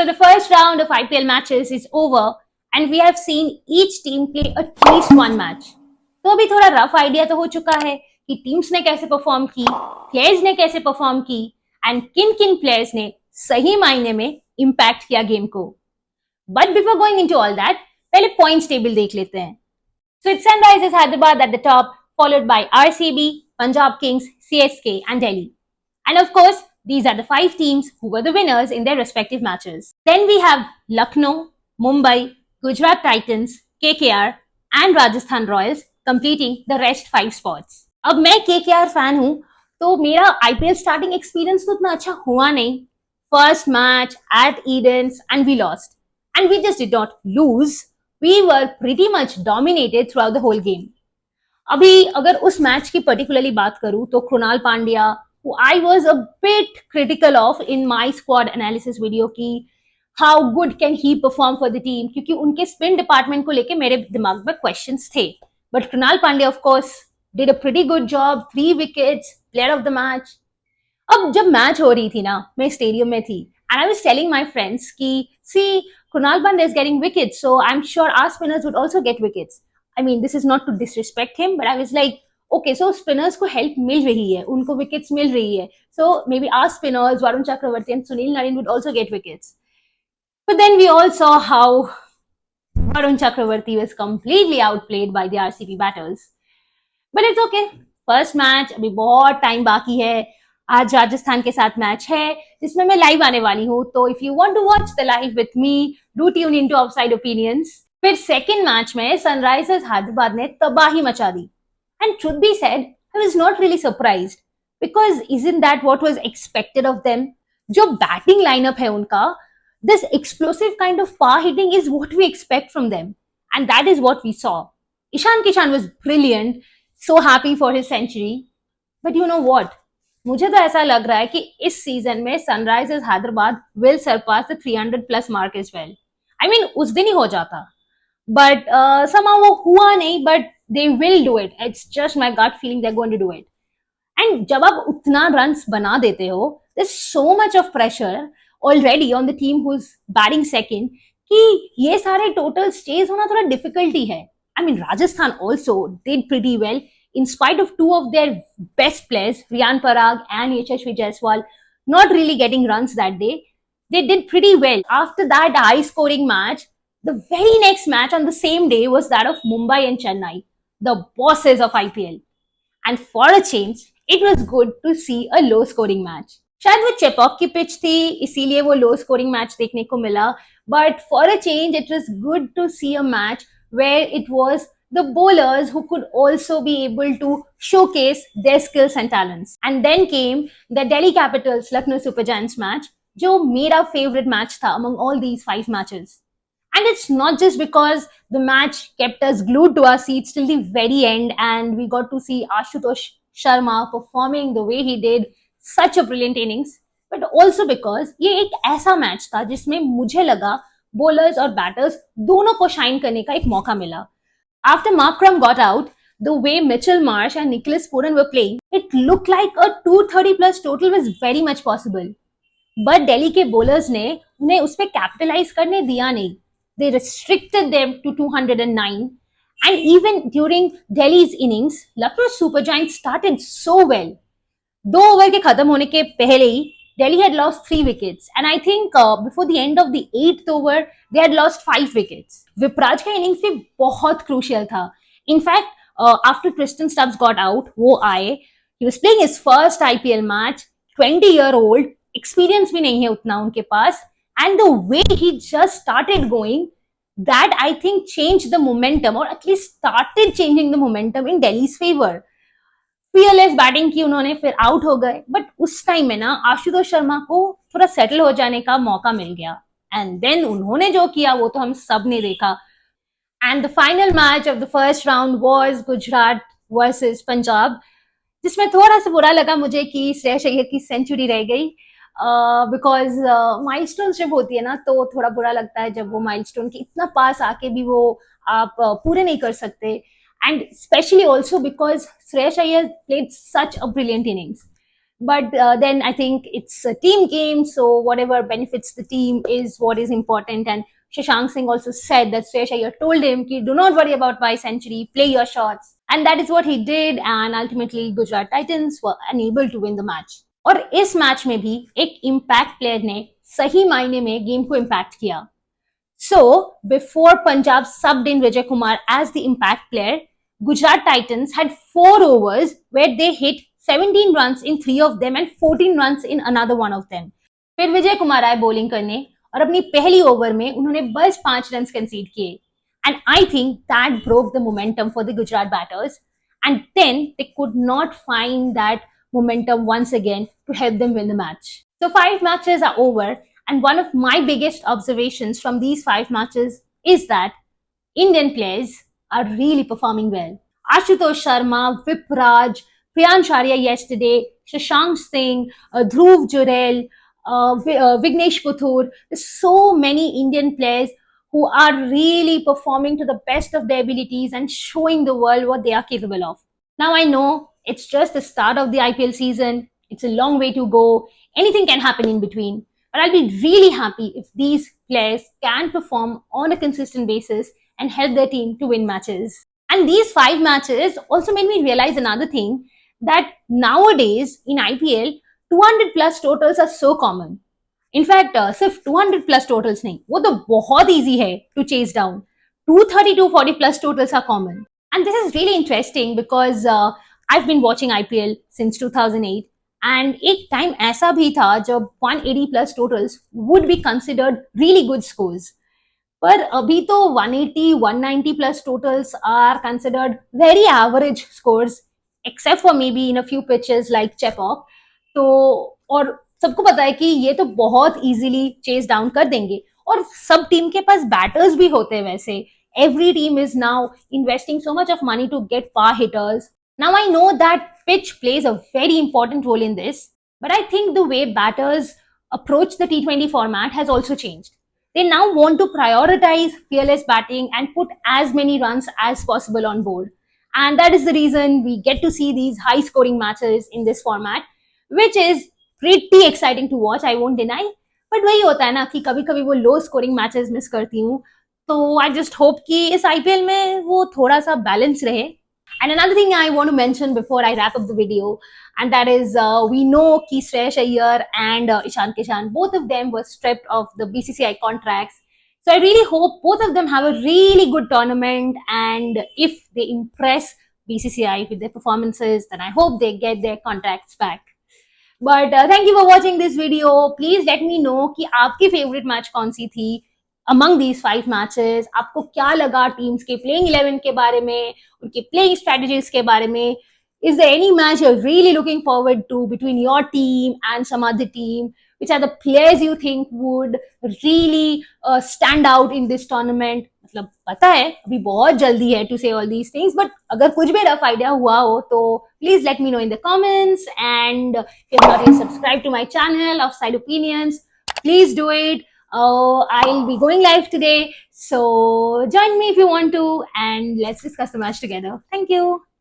So the first round of IPL matches is over and we have seen each team play at least one match. तो अभी थोड़ा rough idea तो हो चुका है कि टीम्स ने कैसे परफॉर्म की, प्लेयर्स ने कैसे परफॉर्म की एंड किन किन प्लेयर्स ने सही मायने में इम्पैक्ट किया गेम को. But before going into all that, पहले पॉइंट्स टेबल देख लेते हैं. So it's Sunrisers Hyderabad at the top, followed by RCB, Punjab Kings, CSK and Delhi. And of course, these are the 5 teams who were the winners in their respective matches. Then we have Lucknow, Mumbai, Gujarat Titans, KKR and Rajasthan Royals completing the rest 5 spots. अब मैं KKR fan हूँ, तो मेरा IPL starting experience तो उतना अच्छा हुआ नहीं. First match at Edens and we lost. And we just did not lose. We were pretty much dominated throughout the whole game. अभी अगर उस मैच की पर्टिकुलरली बात करूं तो Krunal Pandya, who I was a bit critical of in my squad analysis video कि how good can he perform for the team, क्योंकि उनके स्पिन डिपार्टमेंट को लेके मेरे दिमाग में क्वेश्चंस थे. But Krunal Pandya of course did a pretty good job, 3 wickets, player of the match. अब जब मैच हो रही थी ना, मैं स्टेडियम में थी and I was telling my friends कि see, Krunal Pandya is getting wickets, so I'm sure our spinners would also get wickets. I mean, this is not to disrespect him, but I was like, okay, so spinners को help मिल रही है, उनको wickets मिल रही है. So maybe our spinners, Varun Chakravarti and Sunil Narine would also get wickets. But then we all saw how Varun Chakravarti was completely outplayed by the RCB batters. But it's okay. First match, अभी बहुत time बाकी है. आज राजस्थान के साथ match है जिसमें मैं लाइव आने वाली हूँ, तो if you want to watch the live with me, do tune into outside opinions. फिर सेकंड मैच में सनराइजर्स हैदराबाद ने तबाही मचा दी and truth be said, I was not really surprised because isn't that what was expected of them. जो batting lineup है उनका, this explosive kind of power hitting is what we expect from them and that is what we saw. Ishan Kishan was brilliant, so happy for his century. But you know what, मुझे तो ऐसा लग रहा है कि इस सीजन में Sunrisers Hyderabad will surpass the 300 plus mark as well. I mean उस दिन ही हो जाता, बट somehow वो हुआ नहीं, but they will do it. It's just my gut feeling they are going to do it. And जब आप उतना रन्स बना देते हो, there is so much of pressure already on the team who is batting second कि ये सारे total stage होना थोड़ा डिफिकल्टी है. I mean Rajasthan also did pretty well in spite of 2 of their best players, Riyan Parag and Yashasvi Jaiswal, not really getting runs that day. They did pretty well. After that high-scoring match, the very next match on the same day was that of Mumbai and Chennai, the bosses of IPL. And for a change, it was good to see a low-scoring match. शायद वो चेपॉक की pitch थी, इसीलिए वो low scoring match देखने को मिला. But for a change, it was good to see a match where it was the bowlers who could also be able to showcase their skills and talents. And then came the Delhi Capitals Lucknow Super Giants match, जो मेरा favorite match था among all these 5 matches. And it's not just because the match kept us glued to our seats till the very end and we got to see Ashutosh Sharma performing the way he did, such a brilliant innings, but also because ये एक ऐसा match था जिसमें मुझे लगा bowlers और batters दोनों को shine करने का एक मौका मिला. After Markram got out, the way Mitchell Marsh and Nicholas Puran were playing, it looked like a 230 plus total was very much possible. But Delhi के bowlers ने उन्हें उस पे capitalize करने दिया नहीं. They restricted them to 209. And even during Delhi's innings, Lucknow Super Giants started so well. 2 over के खत्म होने के पहले ही Delhi had lost 3 wickets, and I think before the end of the 8th over, they had lost 5 wickets. Vipraj का innings भी बहुत crucial था. In fact, after Tristan Stubbs got out, वो आए, he was playing his first IPL match, 20-year-old, experience भी नहीं है उतना उनके पास, and the way he just started going, that I think changed the momentum, or at least started changing the momentum in Delhi's favor. fearless batting की उन्होंने, फिर out हो गए, बट उस टाइम में ना आशुतोष शर्मा को थोड़ा सेटल हो जाने का मौका मिल गया. एंड देन उन्होंने जो किया वो तो हम सब ने देखा. And the final match of the first round was Gujarat versus Punjab, जिसमें थोड़ा सा बुरा लगा मुझे कि श्रेयस अय्यर की सेंचुरी रह गई, बिकॉज माइलस्टोन जब होती है ना तो थोड़ा बुरा लगता है जब वो माइलस्टोन के इतना पास आके भी वो आप पूरे नहीं कर सकते. And especially also because Shreyash Iyer played such a brilliant innings. But then I think it's a team game, so whatever benefits the team is what is important. And Shashank Singh also said that Sresh Iyer told him, do not worry about my century, play your shots. And that is what he did, and ultimately Gujarat Titans were unable to win the match. और इस match में भी एक impact player ने सही मायने में game को इम्पैक्ट किया. So, before Punjab subbed in Vijay Kumar as the impact player, Gujarat Titans had 4 overs where they hit 17 runs in 3 of them and 14 runs in another one of them. फिर विजय कुमार आए bowling करने और अपनी पहली over में उन्होंने बस 5 run कंसीड किए. And I think that broke the momentum for the Gujarat batters. And then they could not find that momentum once again to help them win the match. So 5 matches are over. And one of my biggest observations from these 5 matches is that Indian players are really performing well. Ashutosh Sharma, Vipraj, Priyansh Arya yesterday, Shashank Singh, Dhruv Jurel, Vignesh Puthur. There's so many Indian players who are really performing to the best of their abilities and showing the world what they are capable of. Now I know it's just the start of the IPL season. It's a long way to go. Anything can happen in between. But I'll be really happy if these players can perform on a consistent basis and help their team to win matches. And these 5 matches also made me realize another thing, that nowadays in IPL, 200 plus totals are so common. In fact सिर्फ 200 plus totals नहीं, वो तो बहुत easy है to chase down. 230 240 plus totals are common. And this is really interesting because I have been watching IPL since 2008. And एक time ऐसा भी था जब 180 plus totals would be considered really good scores. पर अभी तो 180 190 plus totals are considered very average scores, except for maybe in a few pitches like Chepauk. तो और सबको पता है कि ये तो बहुत इजीली चेस डाउन कर देंगे, और सब टीम के पास बैटर्स भी होते हैं. वैसे every team is now investing so much of money to get power hitters. Now I know that pitch plays a very important role in this, but I think the way batters approach the T20 format has also changed. They now want to prioritize fearless batting and put as many runs as possible on board. And that is the reason we get to see these high scoring matches in this format, which is pretty exciting to watch, I won't deny. But वही होता है ना कि कभी कभी वो low scoring matches miss करती हूँ. तो आई जस्ट होप कि इस आईपीएल में वो थोड़ा सा बैलेंस रहे. And another thing I want to mention before I wrap up the video, and that is we know कि Shreyash Iyer and Ishan Kishan, both of them were stripped of the BCCI contracts. So I really hope both of them have a really good tournament, and if they impress BCCI with their performances, then I hope they get their contracts back. But thank you for watching this video. Please let me know कि आपकी favorite match कौन सी थी among these 5 matches. आपको क्या लगा teams के playing 11 के बारे में, उनके playing strategies के बारे में? Is there any match you're really looking forward to between your team and some other team? Which are the players you think would really stand out in this tournament? मतलब पता है अभी बहुत जल्दी है to say all these things, but अगर कुछ भी rough idea हुआ हो तो please let me know in the comments. And if you're not yet subscribed to my channel of Side Opinions, please do it. I'll be going live today, so join me if you want to, and let's discuss the match together. Thank you.